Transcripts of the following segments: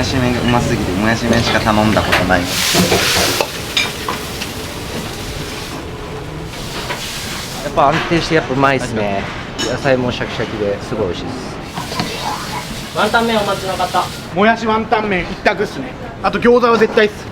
やし麺がうますぎてもやし麺しか頼んだことない。やっぱ安定してやっぱうまいですね。野菜もシャキシャキですごい美味しいです。ワンタン麺お待ちの方。もやしワンタン麺一択っすね。あと餃子は絶対っす。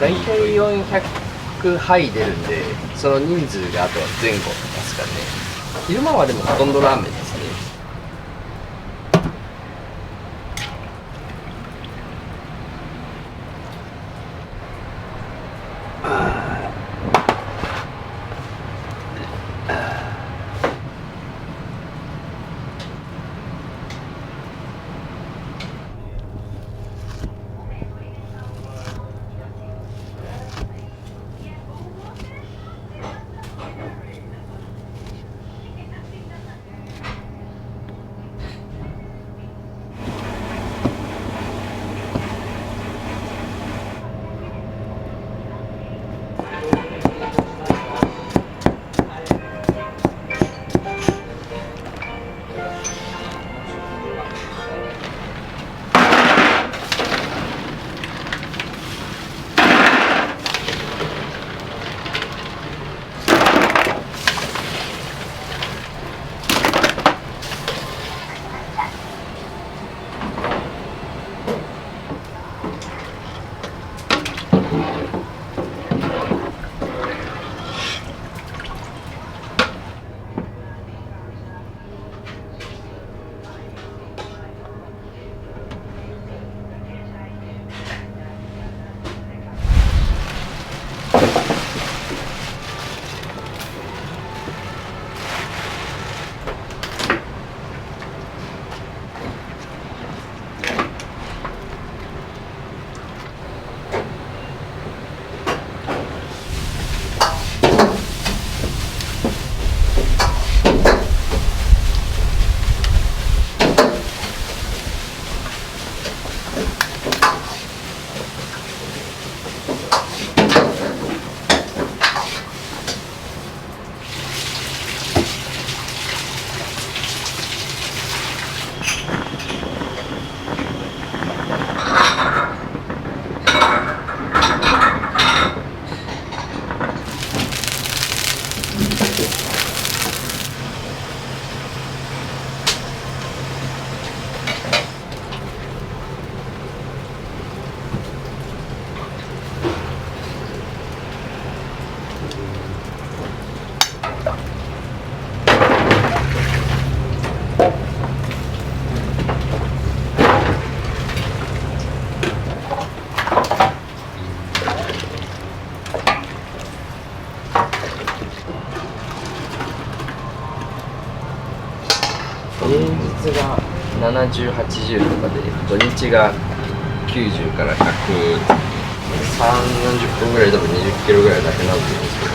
大体400杯出るんで、その人数があとは前後ですかね。昼間はでもほとんどラーメンですね。平日が70、80とかで、土日が90から100、30、40分ぐらいでも20キロぐらいなくなるんですけど。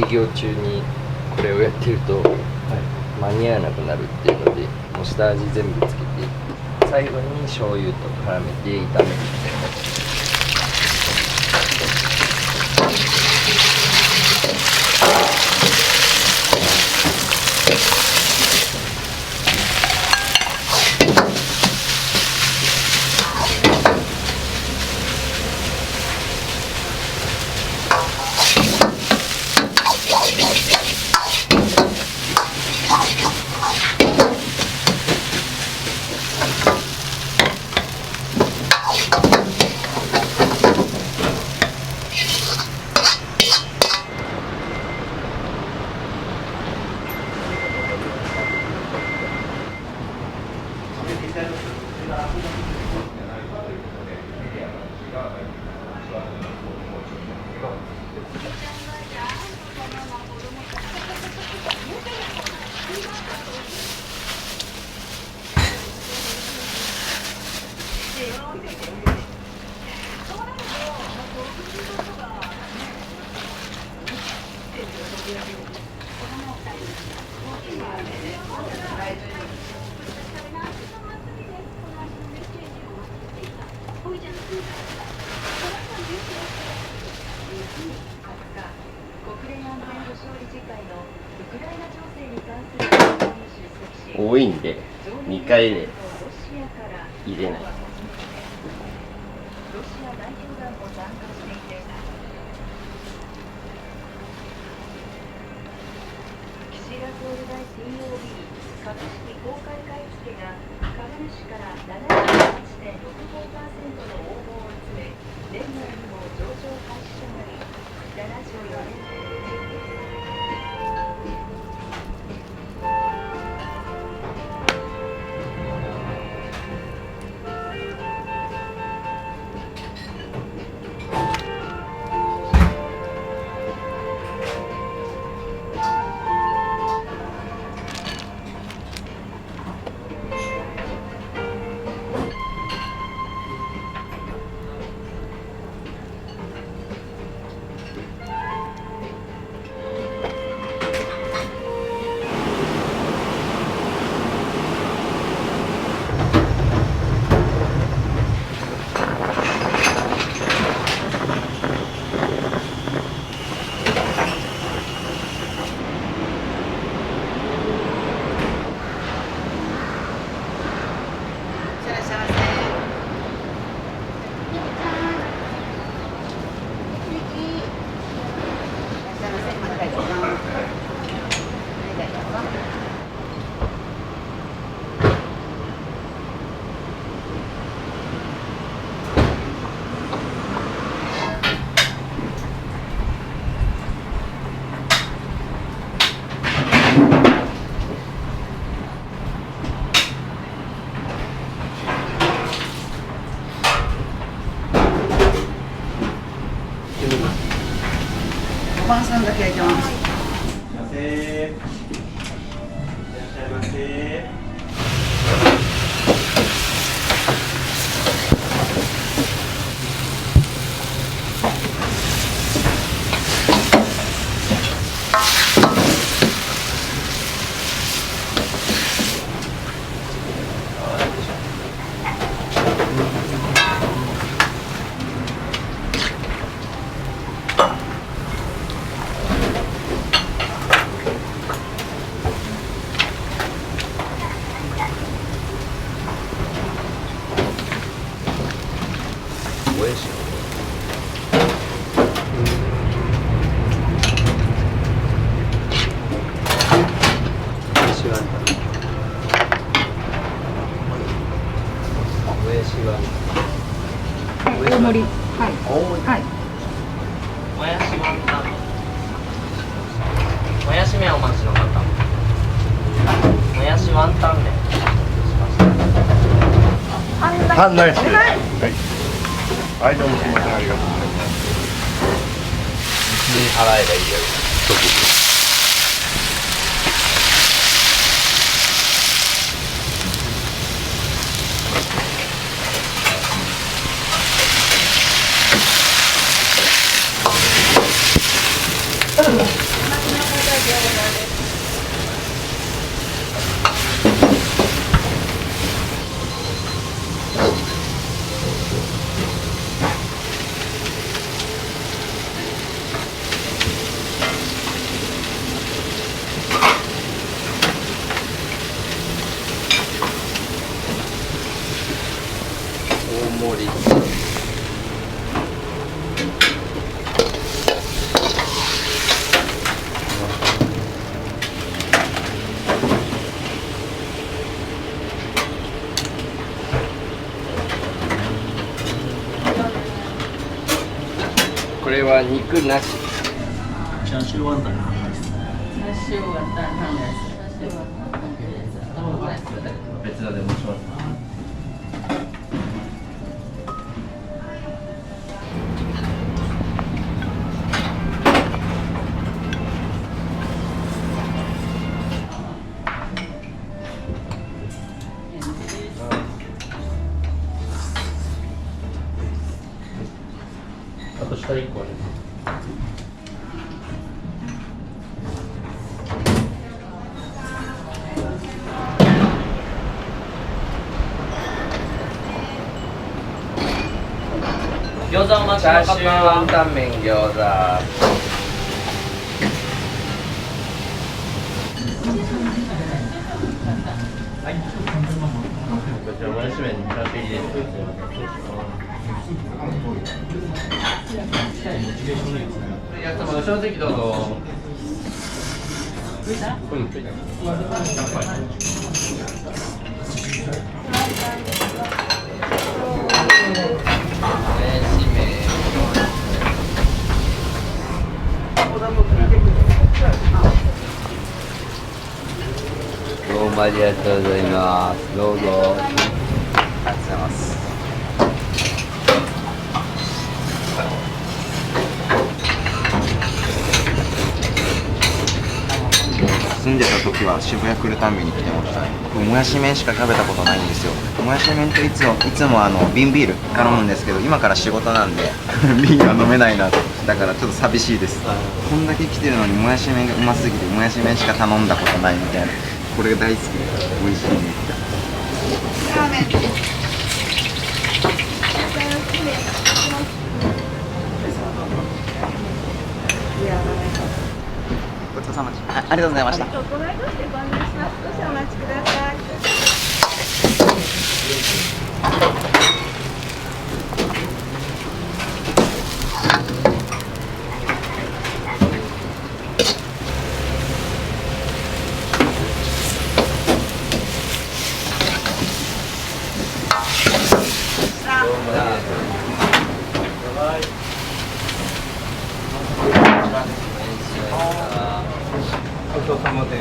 業中にこれをやってると、間に合わなくなるっていうので、もう下味全部つけて最後に醤油と絡めて炒めるみたいな。多いんで2回で入れない。株式公開買い付けが株主から 78.65% の応募を集め、年内にも上場開始となり、74年晩さんだけ焼きます。いらっしゃいませ。大盛り。はい。はい。もやしワンタン。もやし麺お待ちの方。もやしワンタン麺。パンナイスです。はい、どうもすみません、ありがとうございます。払えばいいよ。盛り。これは肉なし。チャーシューワンタンの半です。別だでもします。あと下1個あります。餃子お待ちのチャーシューワン方。タン麺餃子。こちらもやし麺に完璧です。正直どうぞ。どうもありがとうございます。どうぞ。ありがとうございます。住んでた時は渋谷来るたんびに来てましたね。僕もやし麺しか食べたことないんですよ。もやし麺といつも瓶ビール頼むんですけど、今から仕事なんで瓶が飲めないなと。だからちょっと寂しいです。こんだけ来てるのにもやし麺がうますぎてもやし麺しか頼んだことないみたいな。これが大好きで美味しいんです。ラーメン。ごちそうさまでした。ありがとうございました。お隣としてご案内します。少しお待ちください。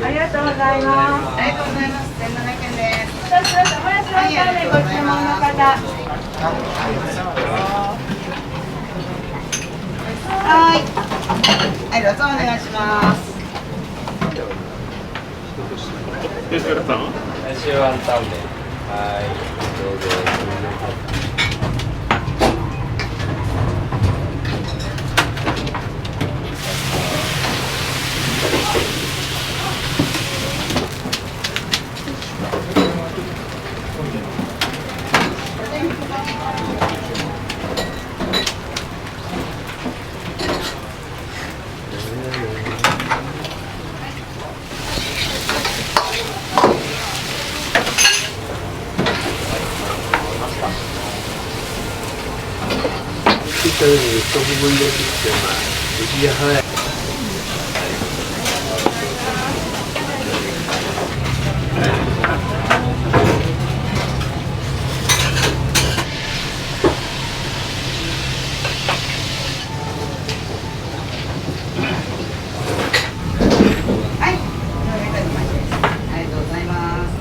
ありがとうございます。ありがとうございます。1700円です。もやしワンタン麺ご注文の方。はい。はい、どうぞお願いします。チャーシューワンタン麺。はい、どうぞ。一人一食分ですってまあ、いやはい。はい。ありがとうございます。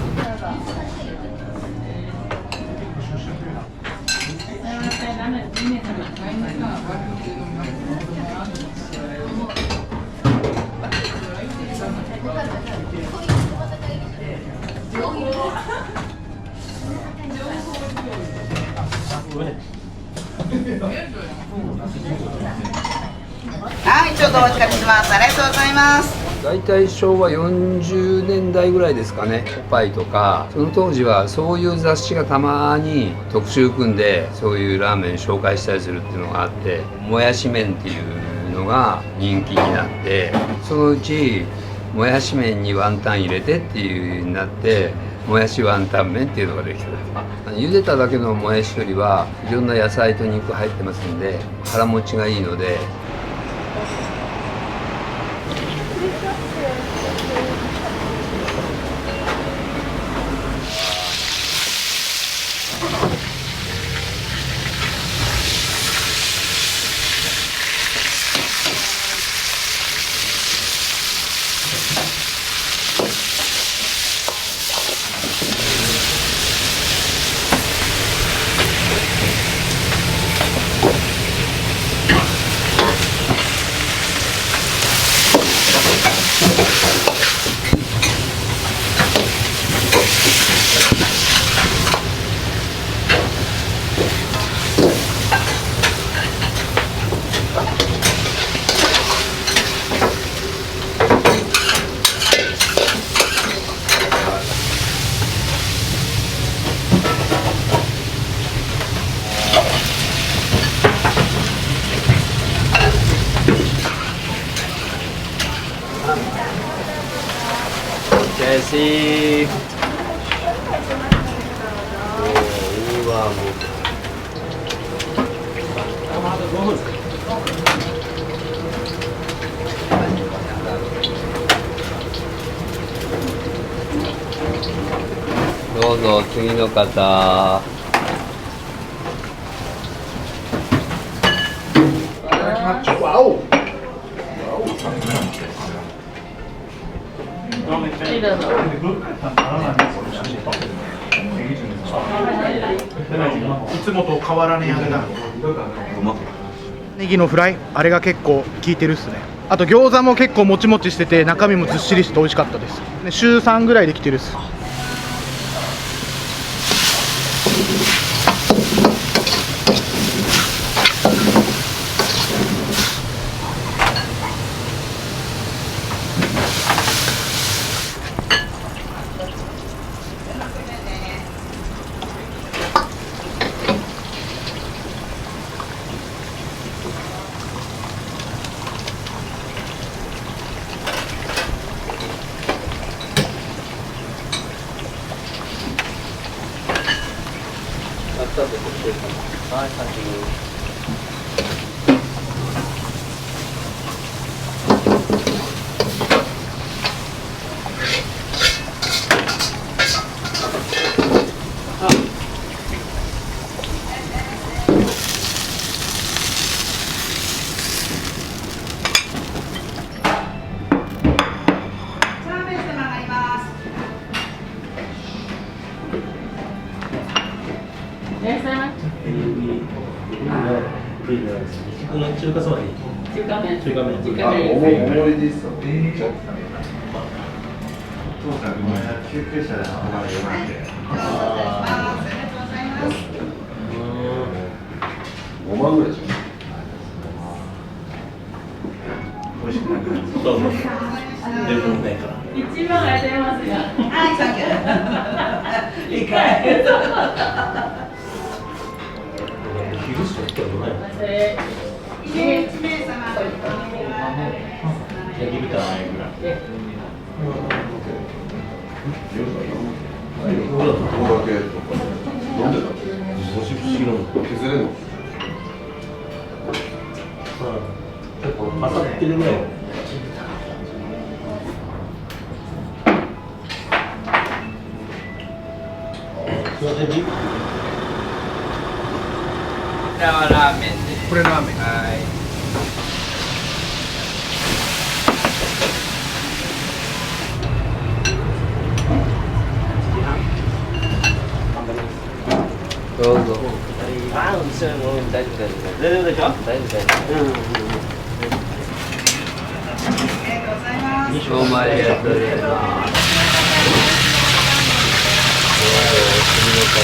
はい、ちょっとお預かりします。ありがとうございます。大体昭和40年代ぐらいですかね。ポパイとかその当時はそういう雑誌がたまに特集組んでそういうラーメン紹介したりするっていうのがあって、もやし麺っていうのが人気になって、そのうちもやし麺にワンタン入れてっていうになって、もやしワンタン麺っていうのができてる。茹でただけのもやしよりはいろんな野菜と肉入ってますんで腹持ちがいいので。ジェシー。うわもう。どうぞ次の方。わおいつもと変わらねえ味だ。ネギのフライ、あれが結構効いてるっすね。あと餃子も結構もちもちしてて中身もずっしりして美味しかったです。ね、週3ぐらいできてるっす。はい、サンキュー。中華そばでいい。中華麺。中華麺。中華大麺。盛りですよ。父さん救急車で運ばれるなんて。5万ぐらいでしょ。美味しくなくなる。そうそう。でもないから。1万が出ますが。はい、サンキュー。理解。昼しか来たことない。1名様。焼き豚ないぐらい。なんでだろう。不思議なの。削れるの。結構混ざってるぐらい。すいません。これはラーメンです。これラーメン。はい。どうぞ。あ、後ろにもう大丈夫大丈夫。大丈夫でしょ？大丈夫大丈夫。どうもありがとうございます。次の方。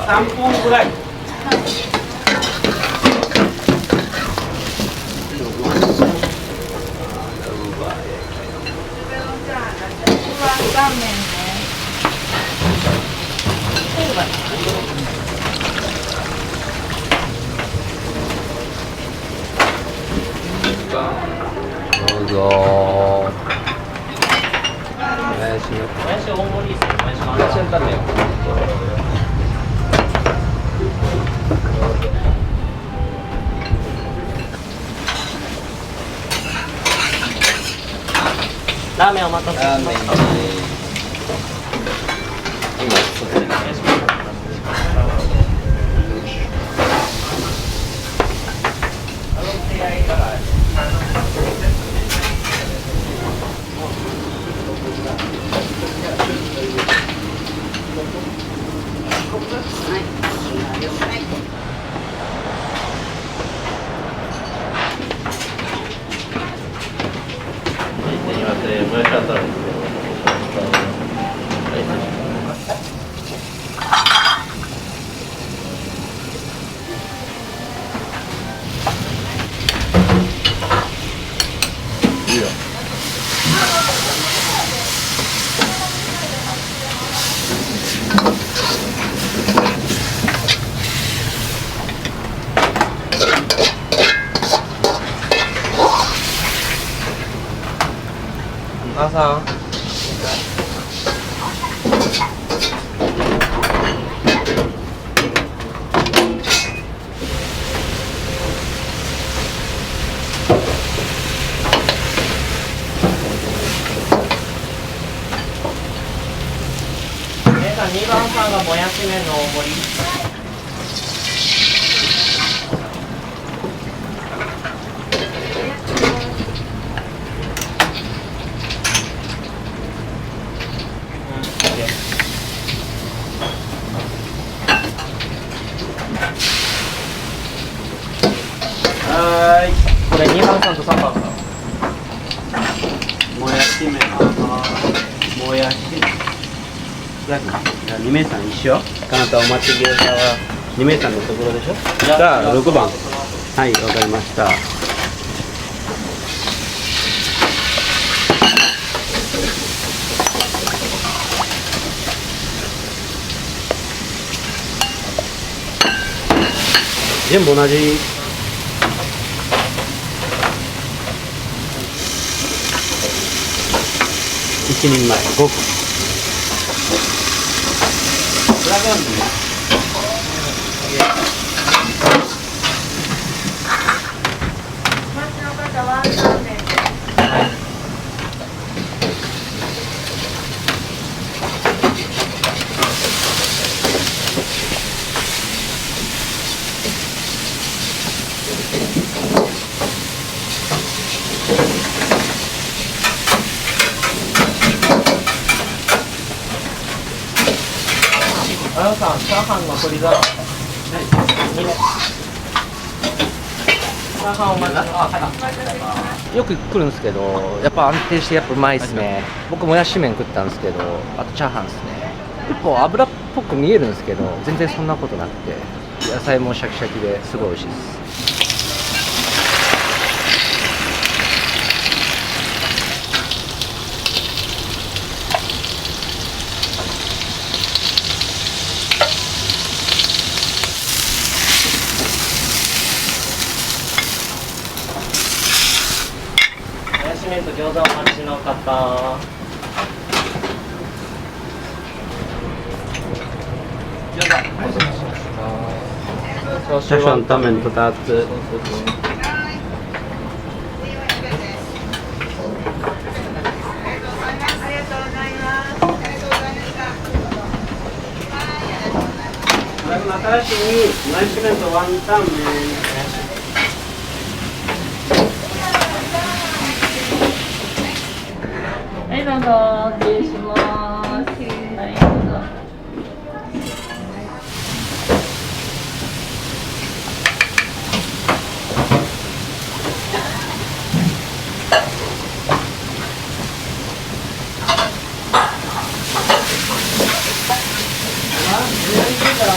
3分ぐらい。どうぞ。お願いします。もやし大盛りですね。もやしワンいらっしゃタン。るためよ。ラーメンお待たせしました。今そっちにお願いします。お母さん。皆さん2番さんがもやし麺の大盛り。これ2番さんと3番さん。もやし麺。もやし。じゃあ2名さん一緒。かなたお待ち餃子は2名さんのところでしょ。じゃあ6番。はい、わかりました。全部同じ。1人前5分。あのさん、チャーハンの鶏皿。2名。チャーハンお待ちの。はい。よく来るんですけど、やっぱ安定してやっぱうまいですね。僕もやし麺食ったんですけど、あとチャーハンですね。結構油っぽく見えるんですけど、全然そんなことなくて、野菜もシャキシャキですごい美味しいです。もやし麺と餃子お待ちの方。チャーシューンタンメン2つ。新しいもやし麺とワンタン麺。はい、どうぞ、失礼します。はい、どうぞ。から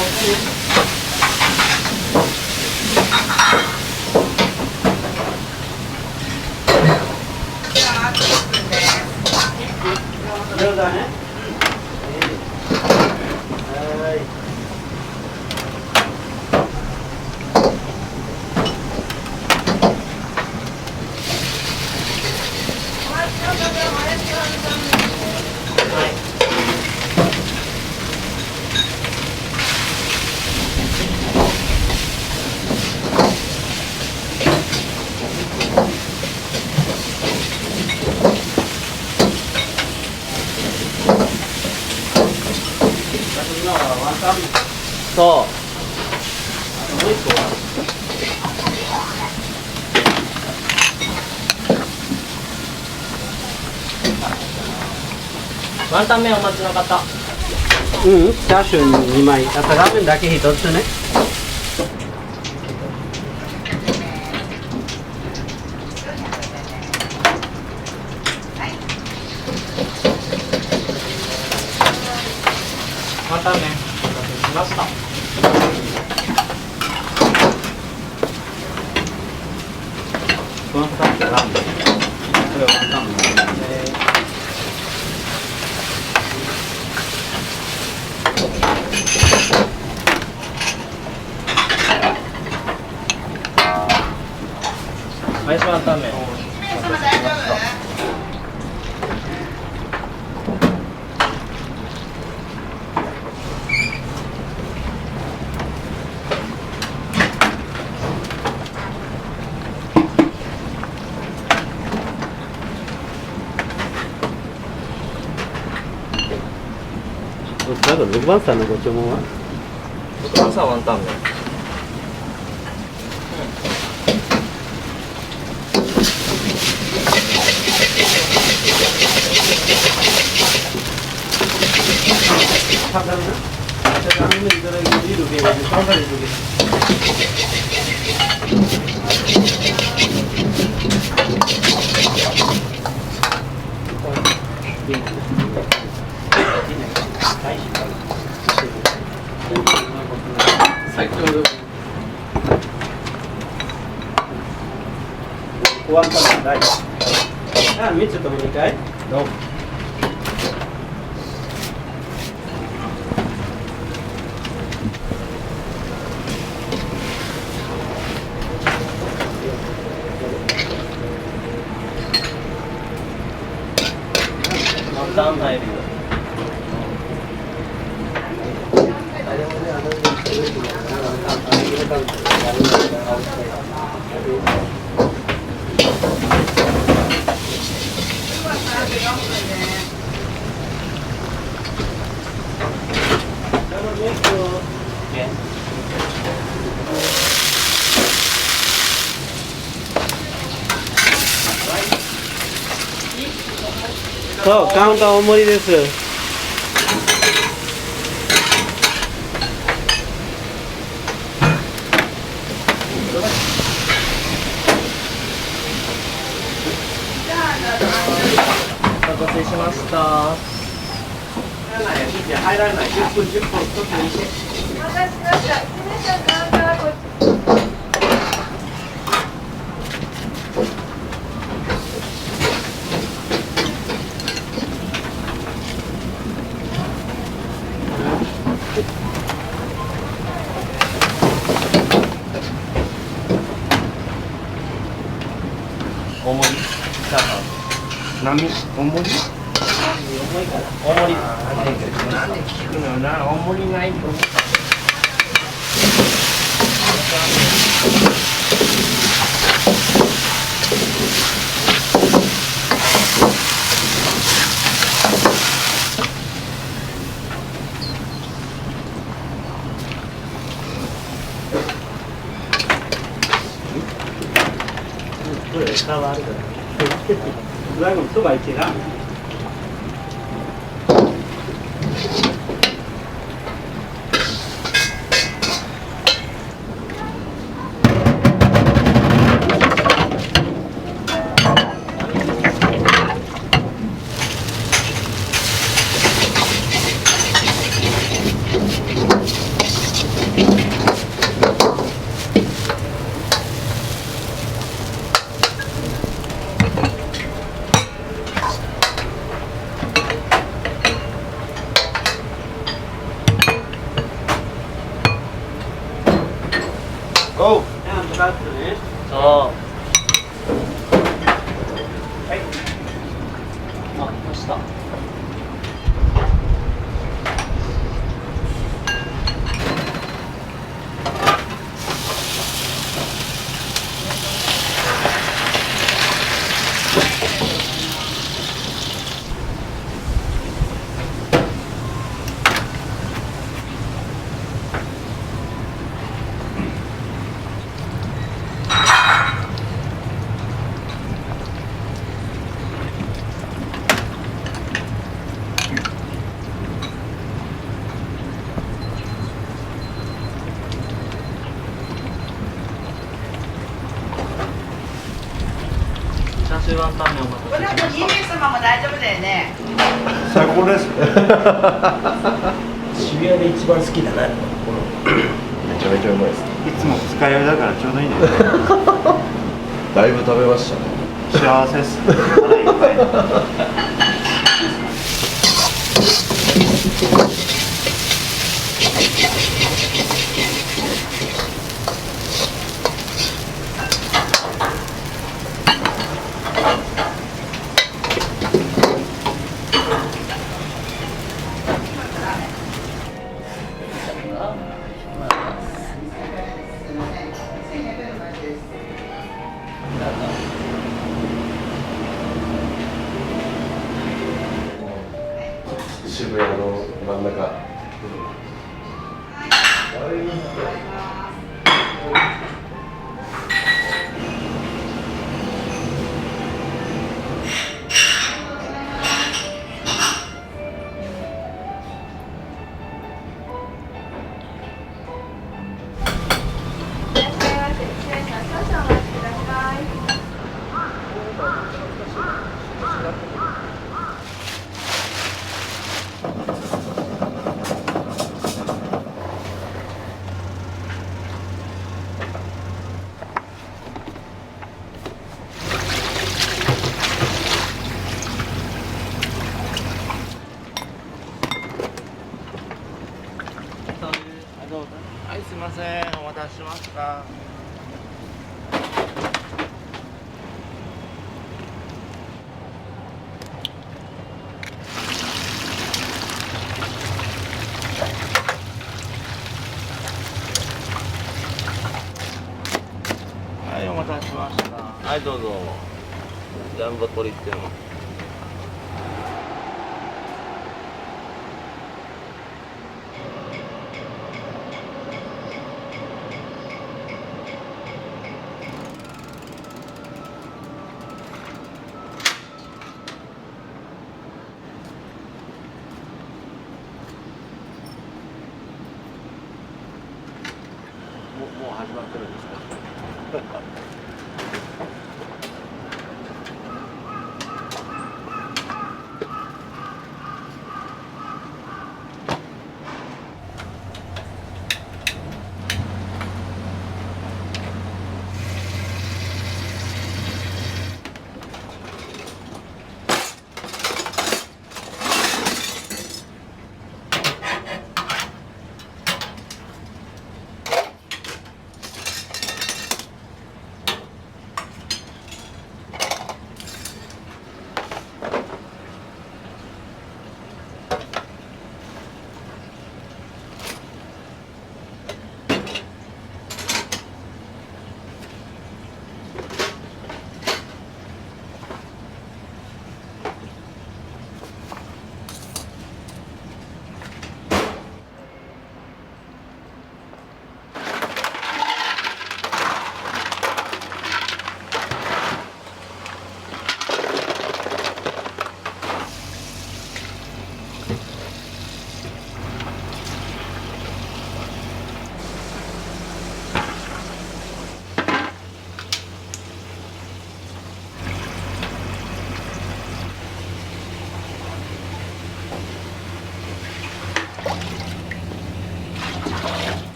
餃子ね。はい。そう。もう一個は。ワンタン麺お待ちの方。うん、チャーシュー2枚、あとラーメンだけ1つね。ワンタン麺お待たせしました。この2つがラーメン。これはワンタン麺。林ワンタン麺お待たせしました。最後6番さんのご注文は僕の朝ワンタン麺。ワンタン麺大。あ、3つとも2回どうも。ワンタン入るよ。そう、カウンター大盛りです。お待たせしました。入らない。10分、10分、1つにして。お待たせしました。すみません、カウンターこっち。大盛りチャーハン。波、大盛り大盛り。なんで聞くのよな、大盛りないよ。これ下はあるから。最後そば1が。しワンタン麺お待これあと2名様も大丈夫だよね。最高です。渋谷で一番好きだな。めちゃめちゃうまいです。いつも二日酔いだからちょうどいいんですよ。だいぶ食べましたね。幸せです。渋谷の真ん中。はい、すみません。お待たせしました。はい、お待たせしました。はい、どうぞ。ジャンボトリっていうの。もう始まってるんですか。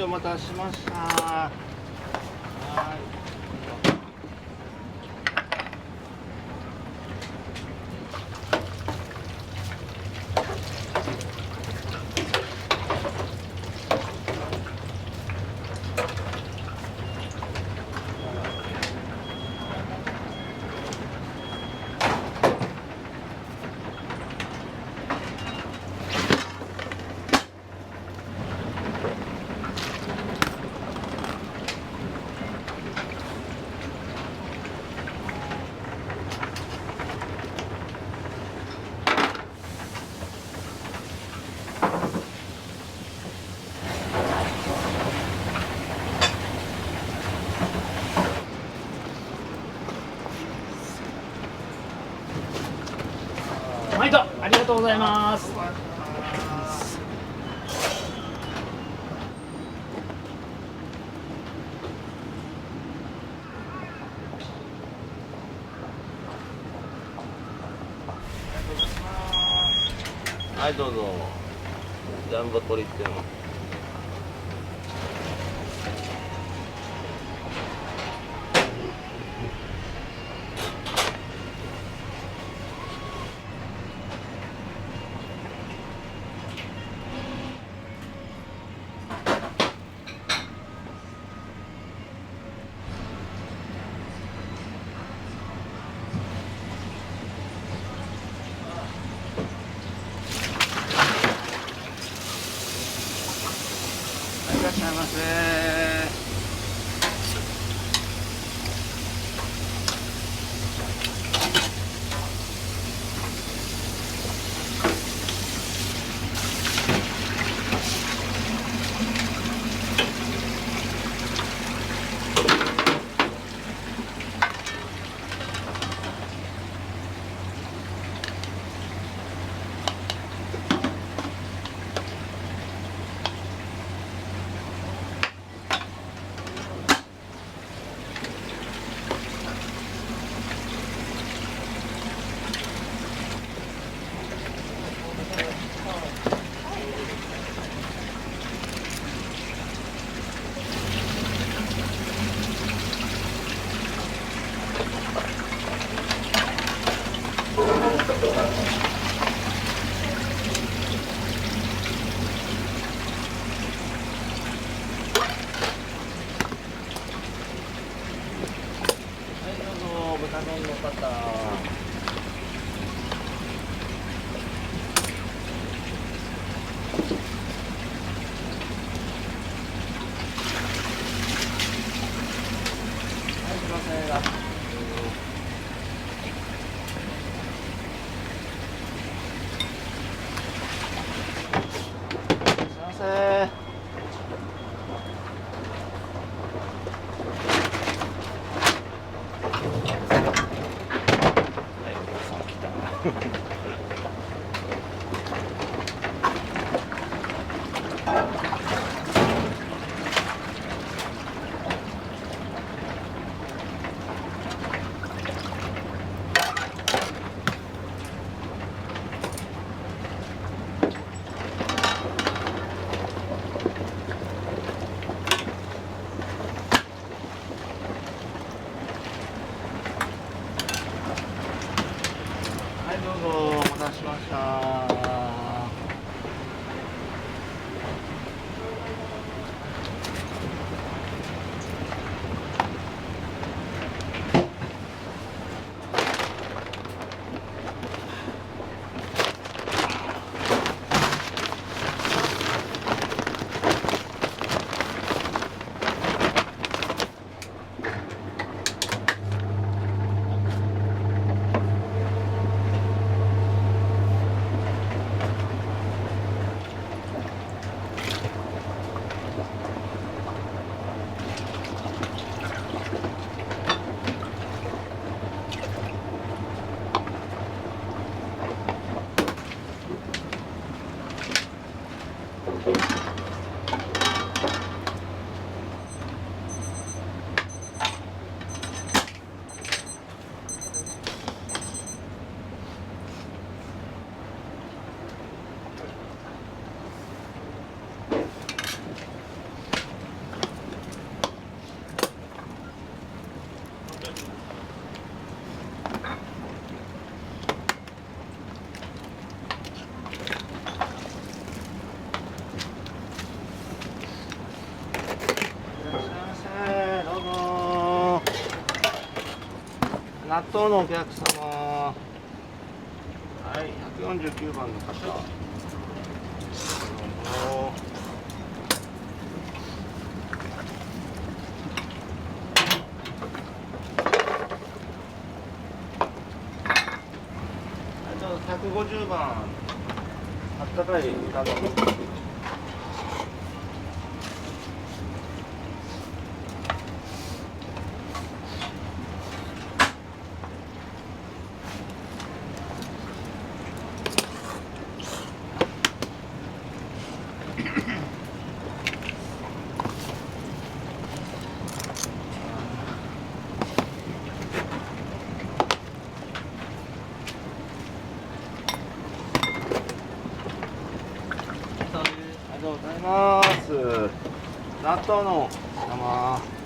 お待たせしました。はい。毎度ありがとうございます。はい、どうぞ。ジャンボトリっての。いらっしゃいませ。豚丼の方。はい、どうぞ。納豆のお客様。はい、149番の方。150番、あったかい豚丼。ありがとうございます。納豆の生。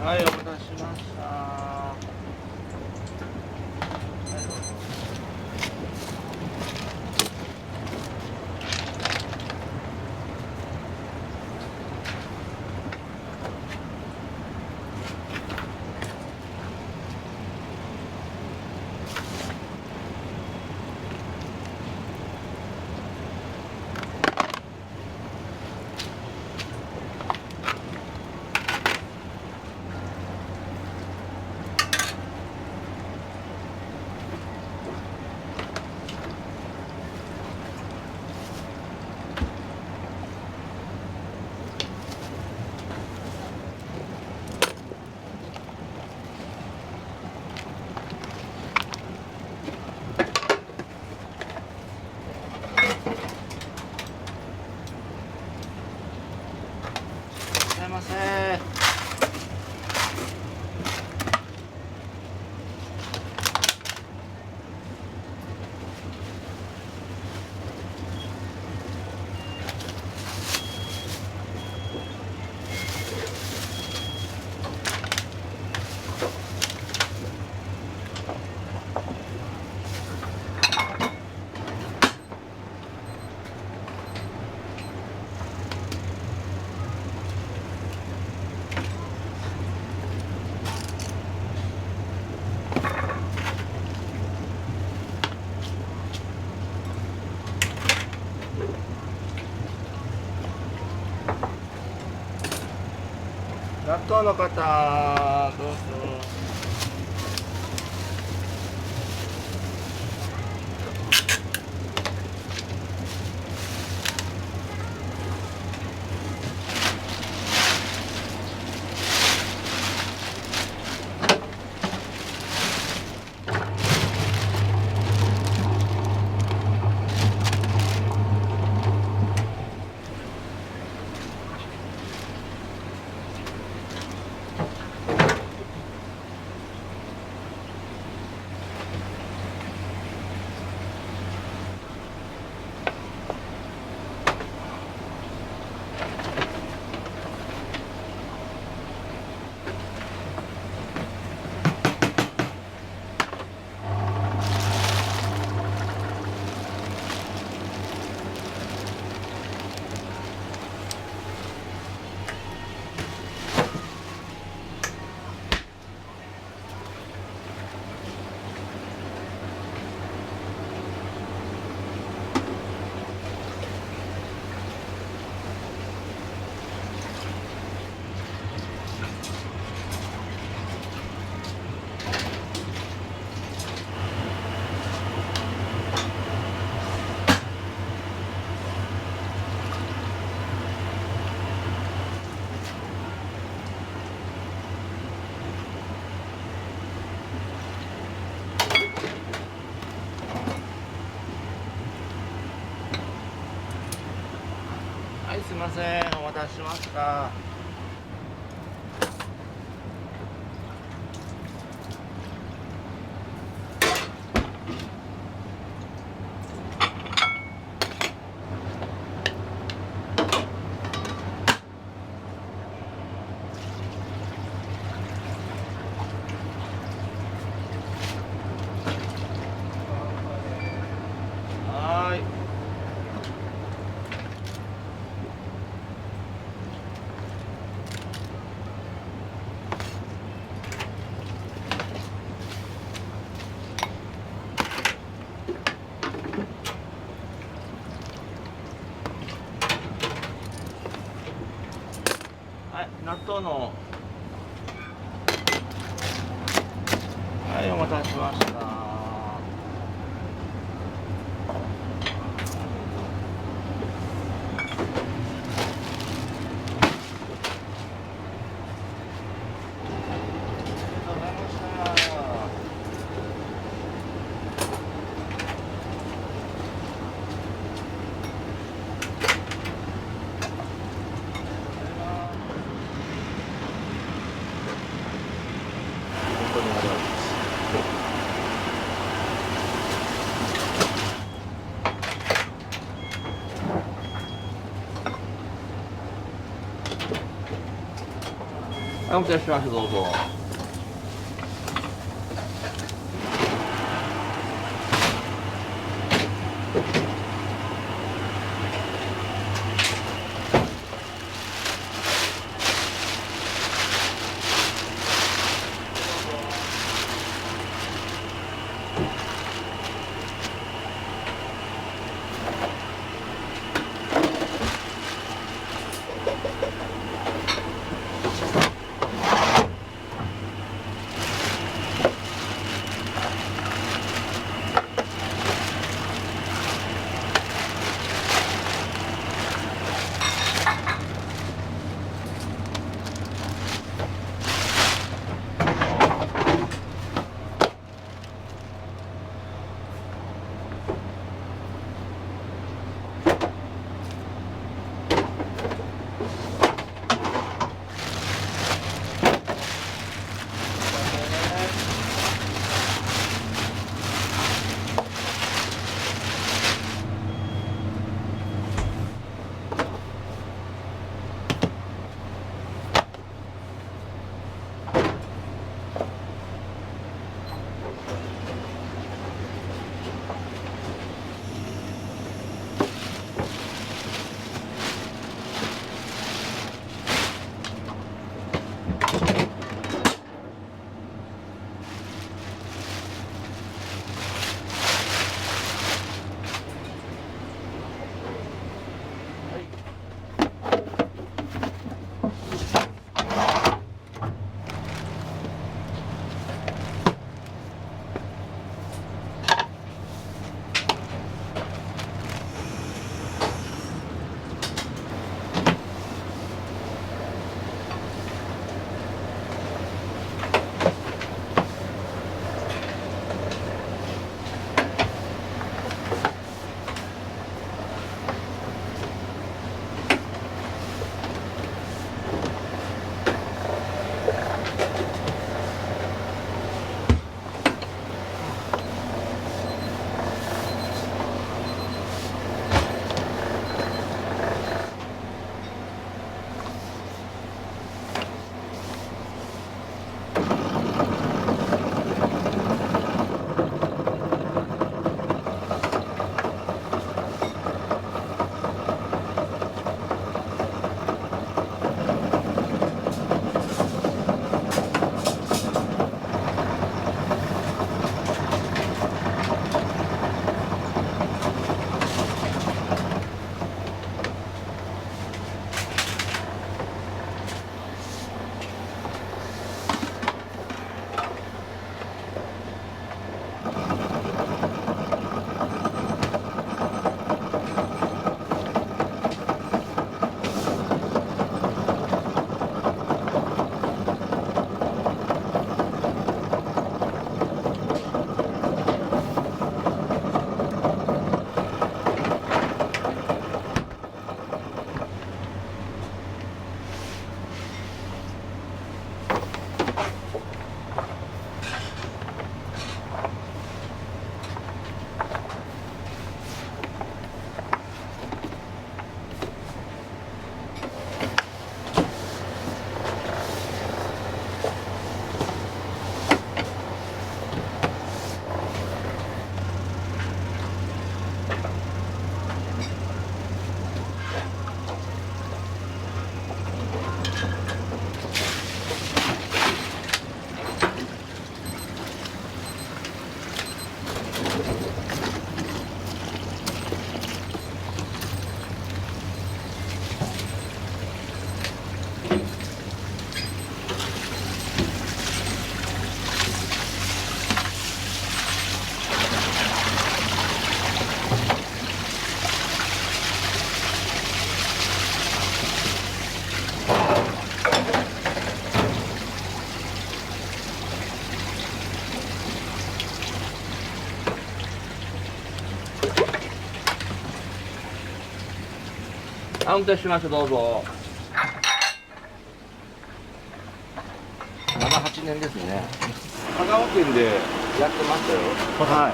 はい、お待たせしました。いらっしゃいませ。納豆の方どうぞ。はい、すみません、お待たせしました。はーい。はい、納豆の。はい、お待たせしました。はい、お待たせしました。どうぞ。ウントします。どうぞ。7、8年ですね。香川県でやってましたよ。はい。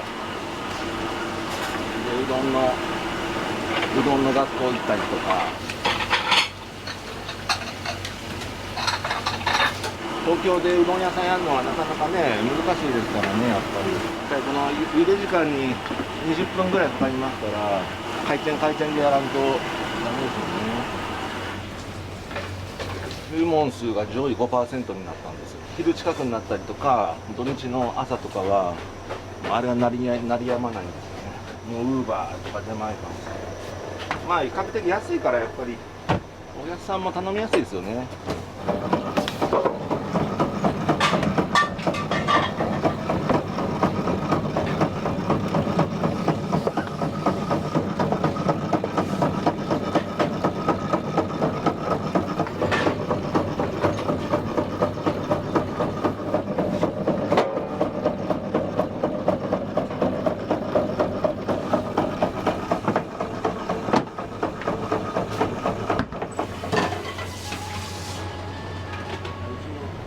でうどんの学校行ったりとか。東京でうどん屋さんやるのはなかなかね難しいですからね、やっぱり。この茹で時間に20分ぐらいかかりますから、回転でやらんとダメですよね。注文数が上位 5% になったんですよ。昼近くになったりとか土日の朝とかはあれが鳴りやまないんですよね。もうウーバーとか出前館、まあ比較的安いからやっぱりお客さんも頼みやすいですよね。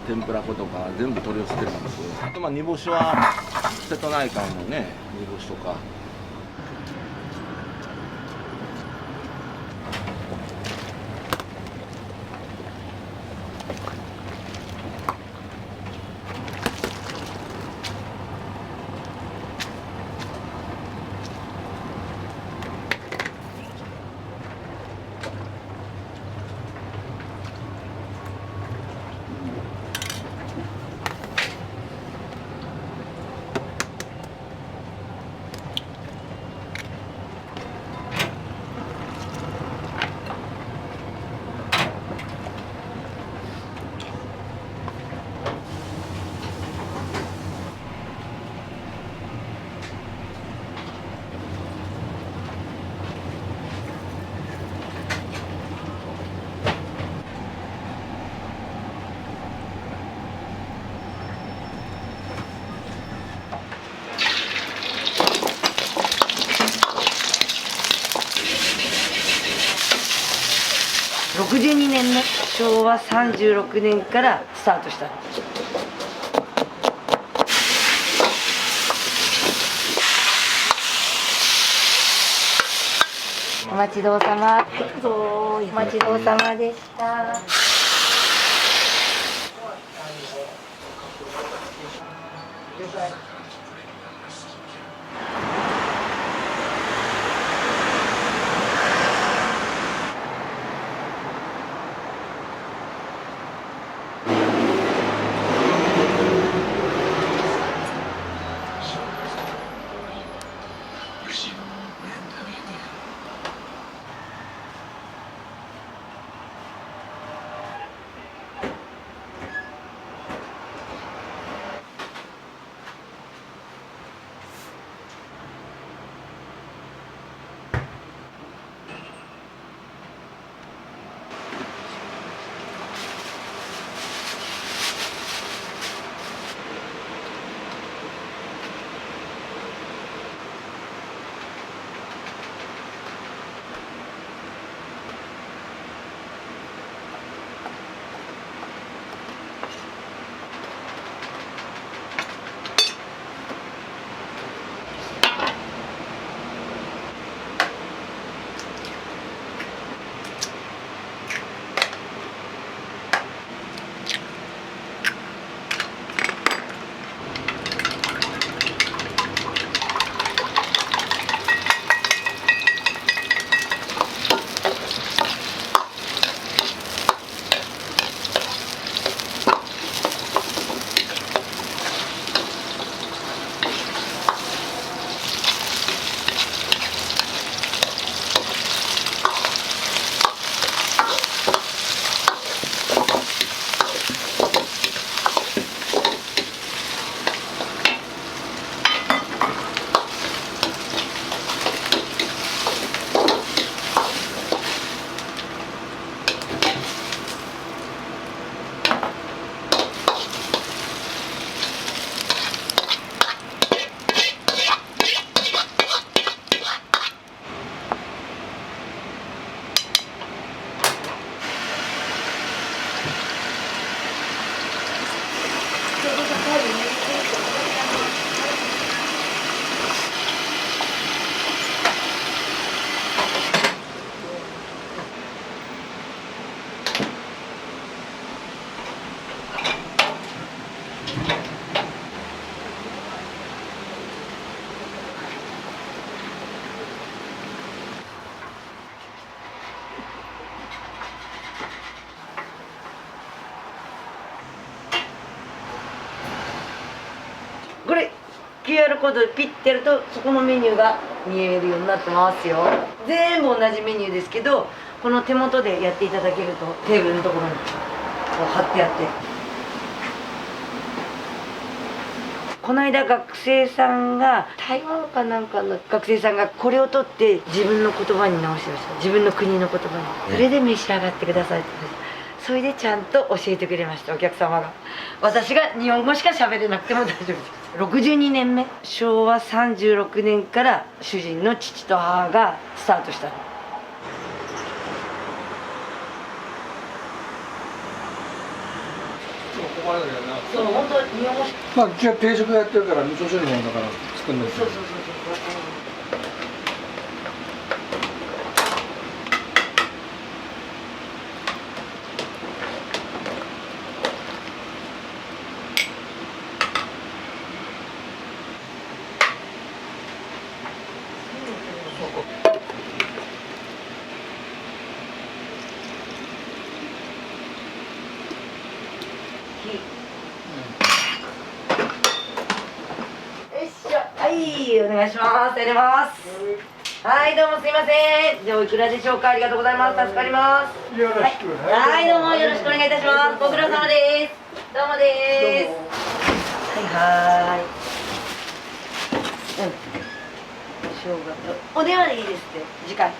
天ぷら粉とか全部取り寄せてるんですよ。あと煮干しは瀬戸内海のね煮干しとか。62年の昭和36年からスタートした。お待ちどうさま。お待ちどうさまでした。QR コードでピッてやるとそこのメニューが見えるようになってますよ。全部同じメニューですけど、この手元でやっていただけるとテーブルのところにこう貼ってあって、この間学生さんが台湾かなんかの学生さんがこれを取って自分の言葉に直してました。自分の国の言葉に、それで召し上がってくださいって言ってました。それでちゃんと教えてくれました、お客様が。私が日本語しか喋れなくても大丈夫です。62年目、昭和36年から主人の父と母がスタートしたの。そう、本当日本語しか。まあ、じゃあ定食やってるから味噌汁もだから作るんですよ。そうそうそうそう。はい、お願いします。やります。はい、どうもすいません。じゃあおいくらでしょうか。ありがとうございます。助かります。よろしく。はい、どうもよろしくお願いいたします。ご苦労様です。どうもです。はいはい。うん。生姜とお電話でいいですって。次回。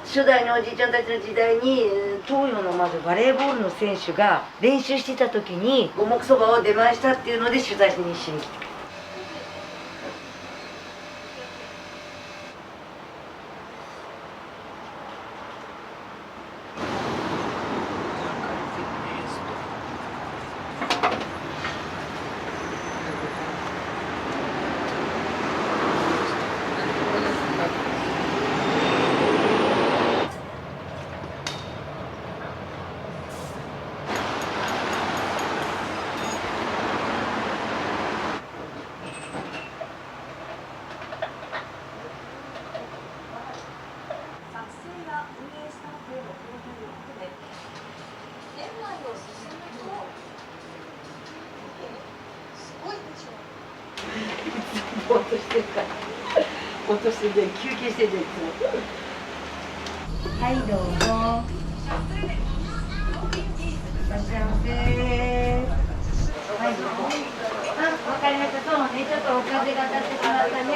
初代のおじいちゃんたちの時代に東洋のまずバレーボールの選手が練習してた時に五目そばを出前したっていうので取材しに一緒に来てくれた。ぼーっとしてるからぼーっとしてて休憩してていつも。はい、どうもいらっしゃいませ。はい、どうも。あ、わかりました。そうね、ちょっとお風が当たってしまったね。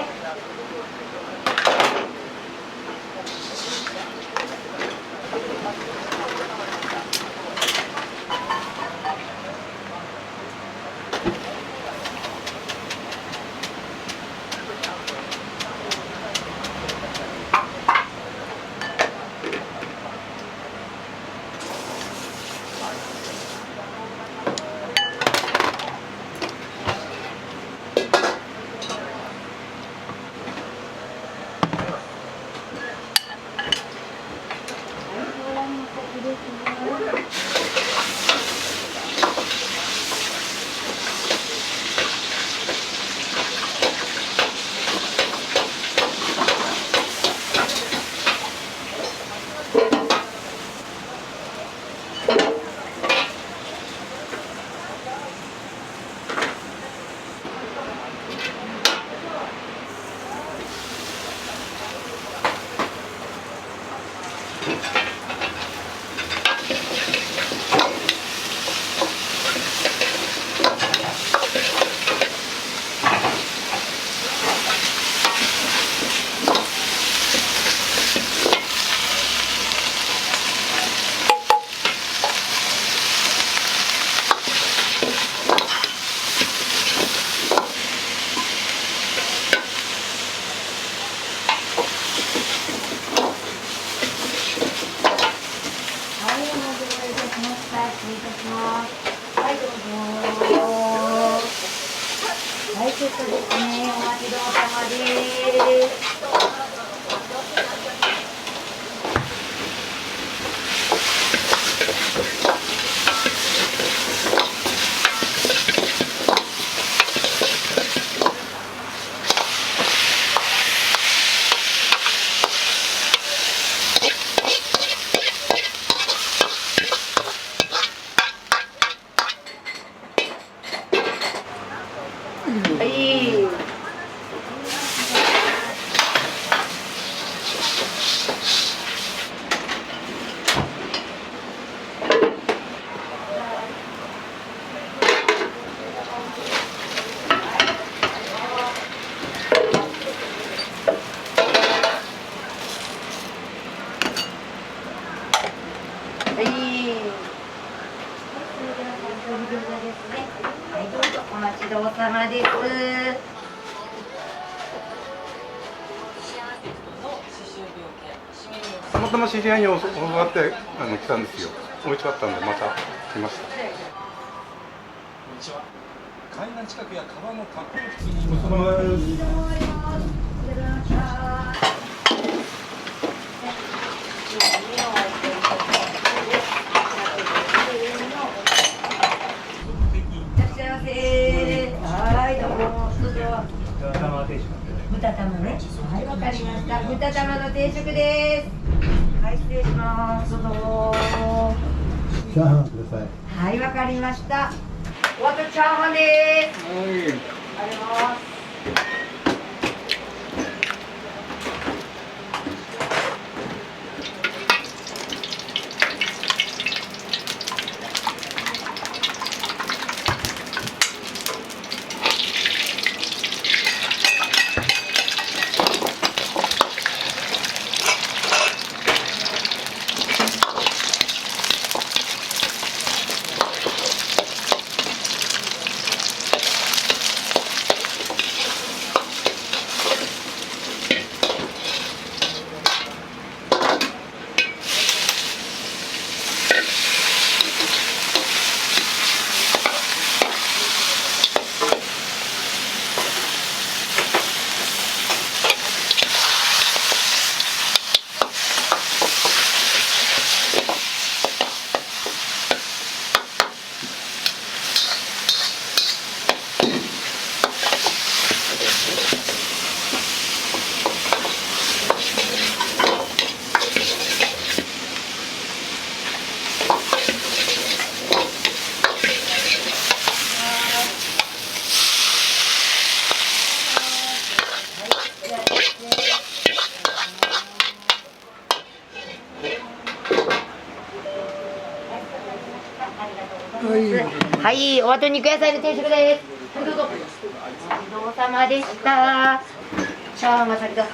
礼いたします。はい、どうぞ。はい、セットですね。お待ちどうさまです。はい。はい、どうぞお待ちどうさまです。たまたま知り合いに教わって来たんですよ。美味しかったんでまた来ました。こんにちは。海岸近くや川の河口付近にはい、どうも。豚玉ね。はい、わかりました。豚玉の定食です。はい、失礼します。どうぞ。チャーハンください。はい、わかりました。おあとチャーハンです。はい。ありがとうございます。はい、おあと肉野菜の定食です。はい、どうぞ。ごちそうさまでした。チャーハンが先だ。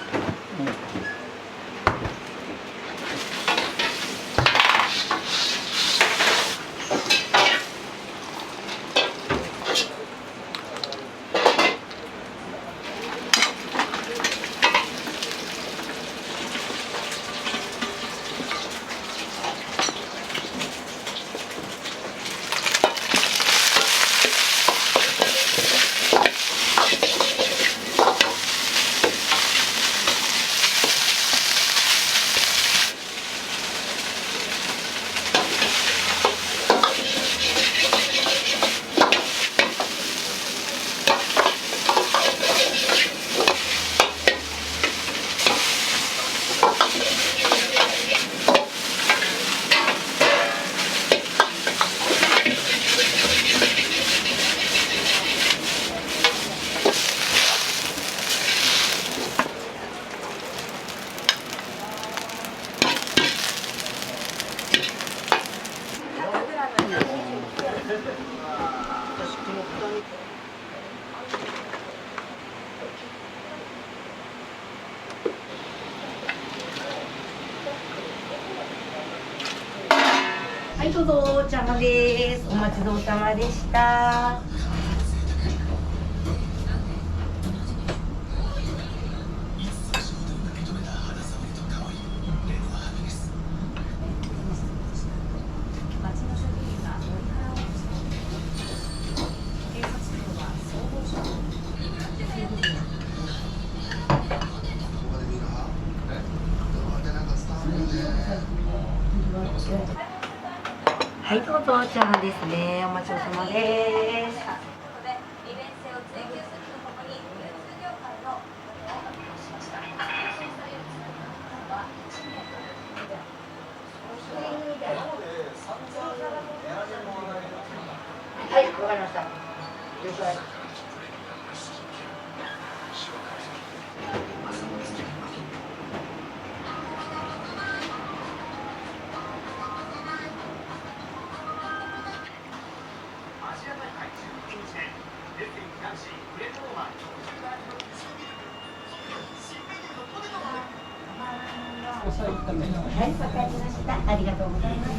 はい、どうぞ、チャーハンです。お待ちどうさまでした。はい、どうぞ、チャーハンですね。お待ちどおさまです。はい、わかりました。了解。はい、わかりました。ありがとうございます。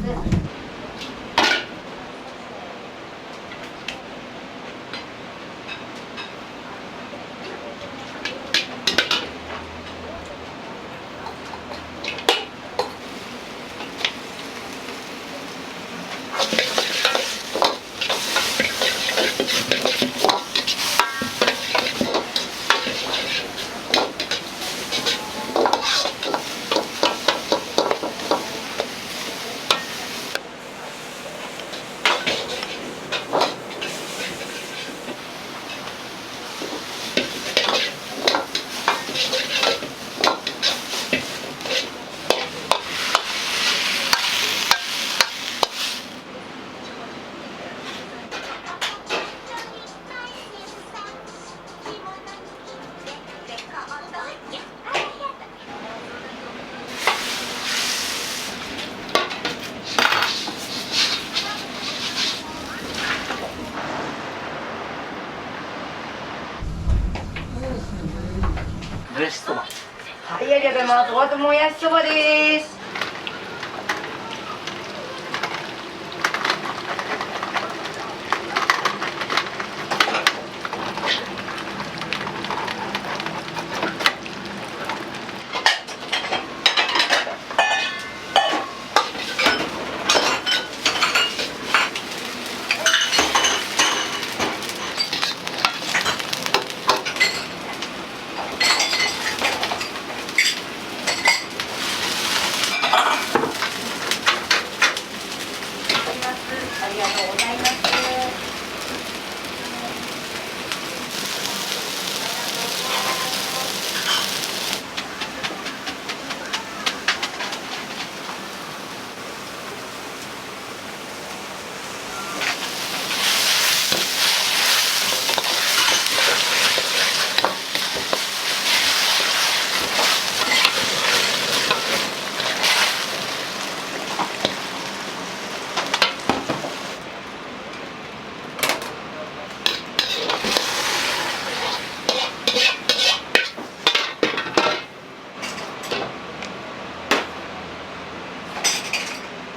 もやしそば。はい、ありがとうございます。おあともやしそばです。ありがとうございます。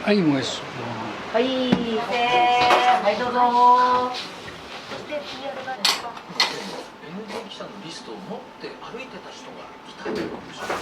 はい、もやし。はい、はい、どうぞ。NG 記者のリストを持って歩いてた人がいたということでしょうか。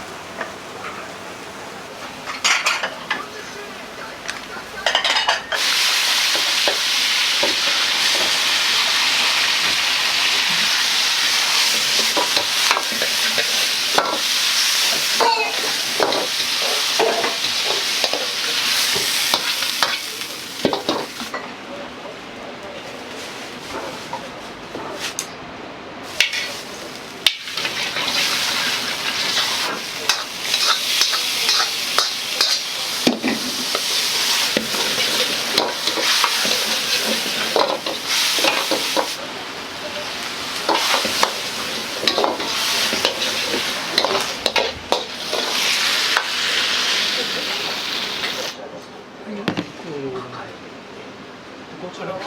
こちらは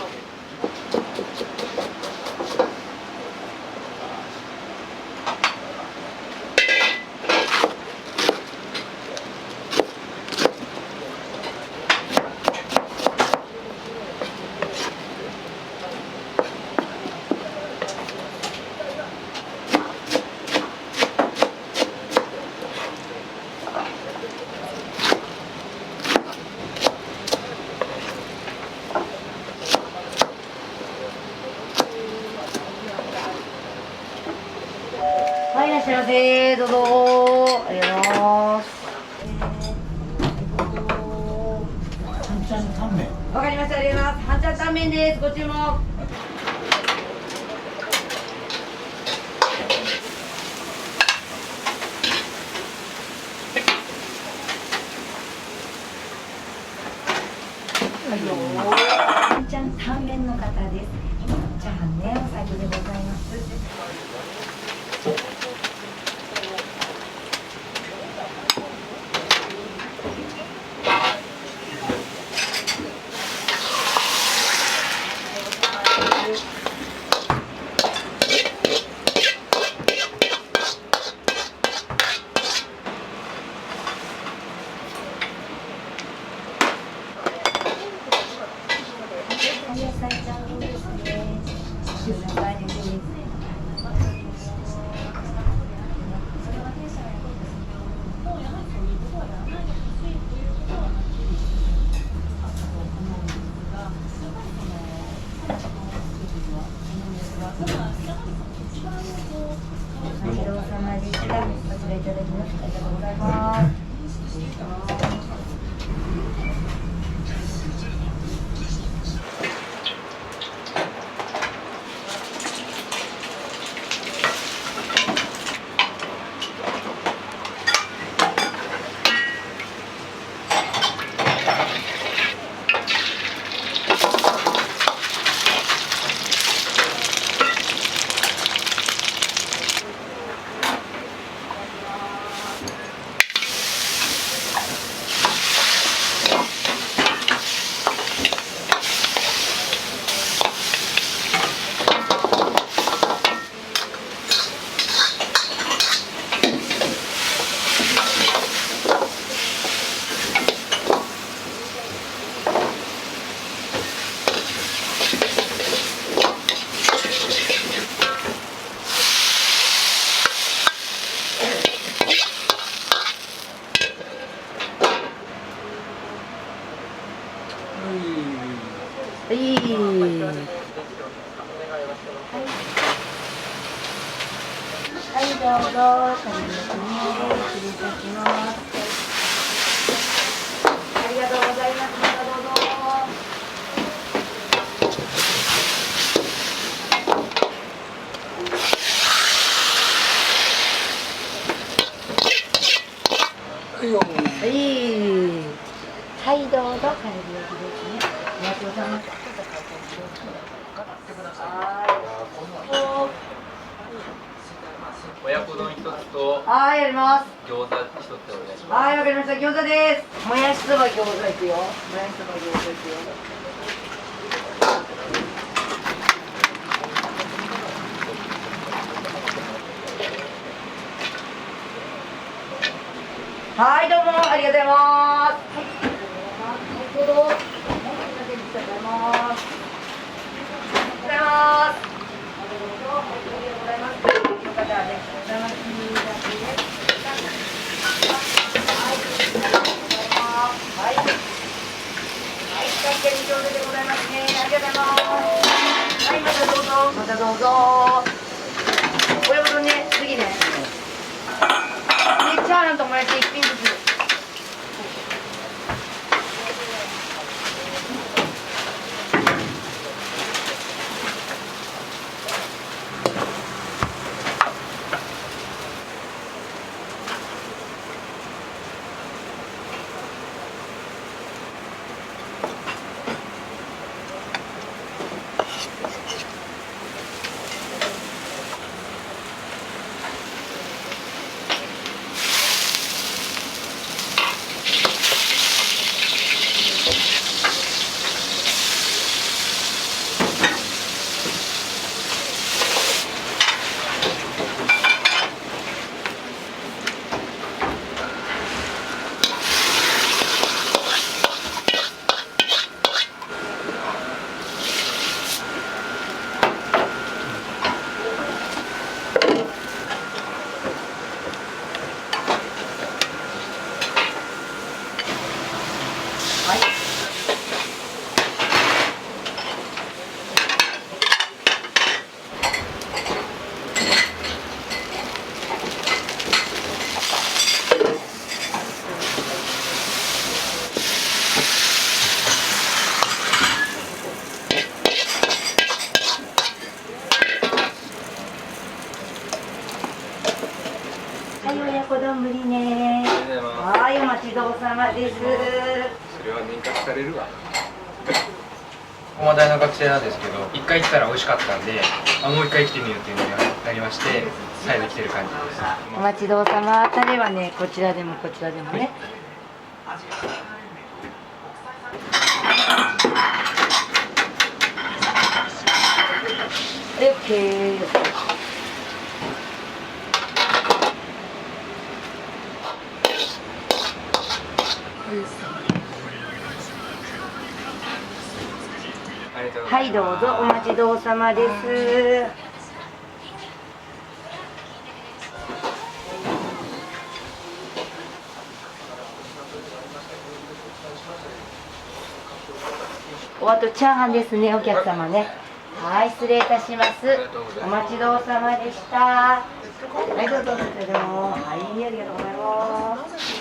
はい、いらっしゃいませ。どうぞ。ありがとうございます。ちゃんちゃんタンメン。わかりました、ありがとうございます。半チャンタンメンです。ご注文。半チャンタンメンの方です。チャーハンね、お先でございます。はい、どうぞ。カリブの国へ失礼いたします。ありがとうございます。またどうぞ。はい、はい、どうぞ。カリブ焼きですね。お待ちどうさまです。親子丼一つとはい、やります。餃子一つでお願いします。はい、わかりました。餃子です。もやしそば餃子いくよ。もやしそば餃子いくよ。はい、どうもありがとうございます。はい、どうぞ。ありがとうございます。ありがとうございます。よかったらね、お邪魔します。はい。はい、確かに上手でございますね。ありがとうございます。はい、またどうぞ。またどうぞ。親子丼ね、次ね。チャーハンともやし一品ずつ。です。それは年活されるわ。駒大の学生なんですけど、1回来たら美味しかったんで、もう1回来てみようっていうのになりまして、再度来てる感じです。お待ちどうさま。タレはね、こちらでもこちらでもね。オッケー。はい、どうぞお待ちどうさまです。おあとチャーハンですね、お客様ね。はい、失礼いたします。お待ちどうさまでした。はい、どうぞ。はい、ありがとうございます。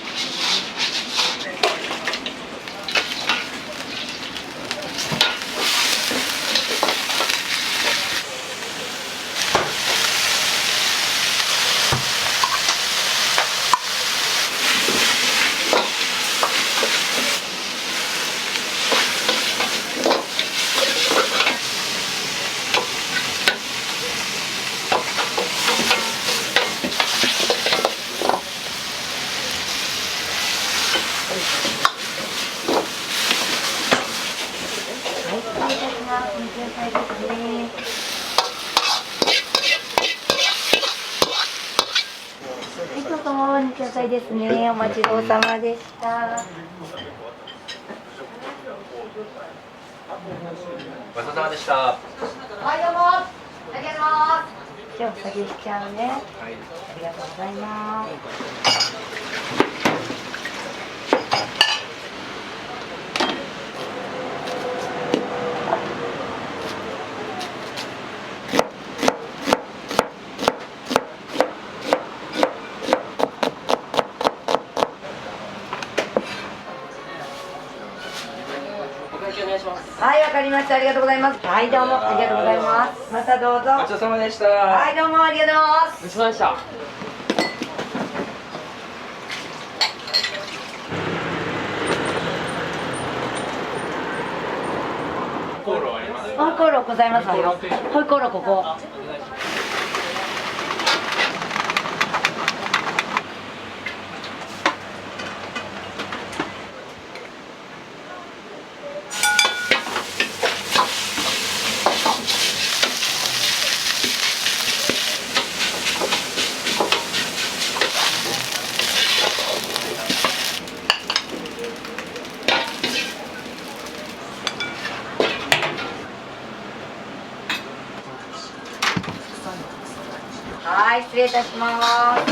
野菜ですね。お待ちどうさまでした。ごちそうさまでした。はい、どうも。ありがとうございます。じゃあ、お酒しちゃうね。はい。ありがとうございます。はい、わかりました。ありがとうございます。はい、どうもありがとうございます。またどうぞ。ごちそうさまでした。はい、どうもありがとうございます。ごちそうさまでした。ホイコーローございますよ。ホイコーローここ。はい、失礼いたします。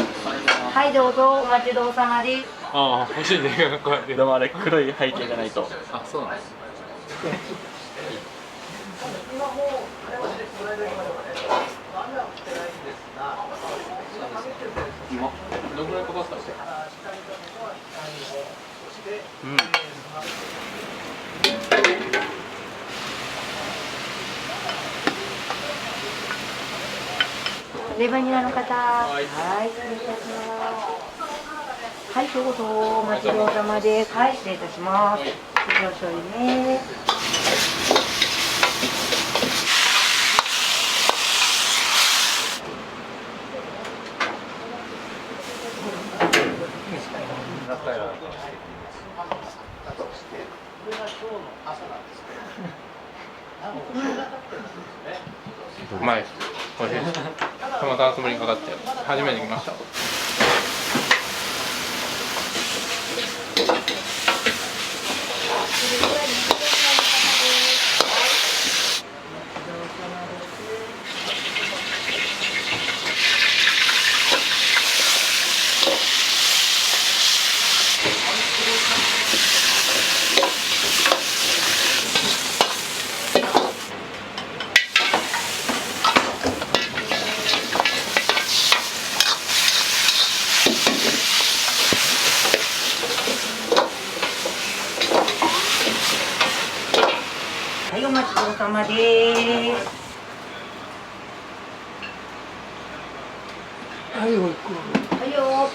はい、どうぞ、お待ちどうさまです。ああ、欲しいね、こうやって。でもあれ、黒い背景じゃないと。あ、そうなんです。どのぐらいかかったんですか。うん。レバニラの方、はい、失礼いたします。はい、どうぞ、お待ちどうさまです。はい、失礼いたします。少々ね。うまいです。美味しいです。たまたまつぶりにかかって初めて来ました。はい、お待ちどうさまです。はい、おいく。はいよ。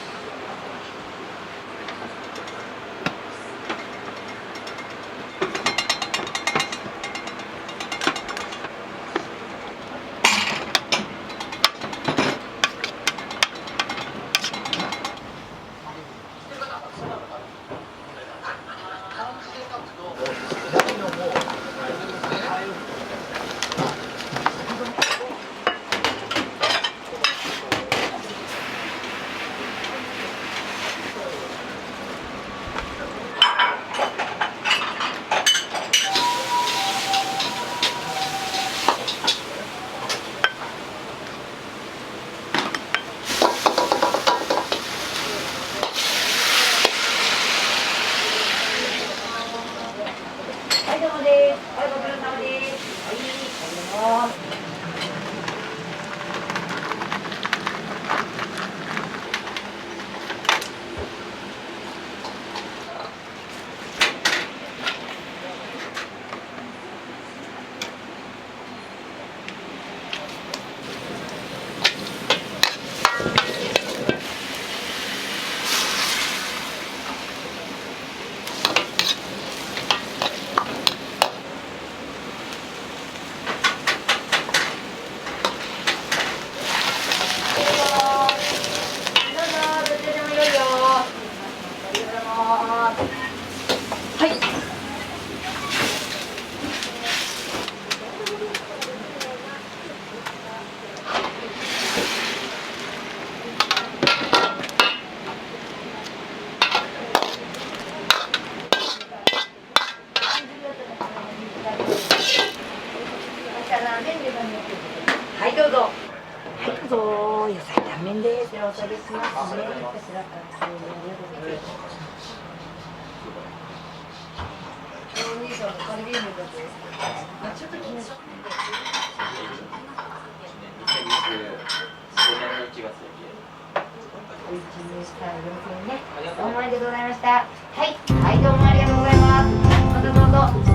はいどうぞ。はいどうぞ。野菜タンメンです。お下げしますね。こちらからありがとうございます。お兄さんのカルビーヌだとちょっと気になっちゃどうもありがとうございました。はい、はい、どうもありがとうございます。またどうぞ。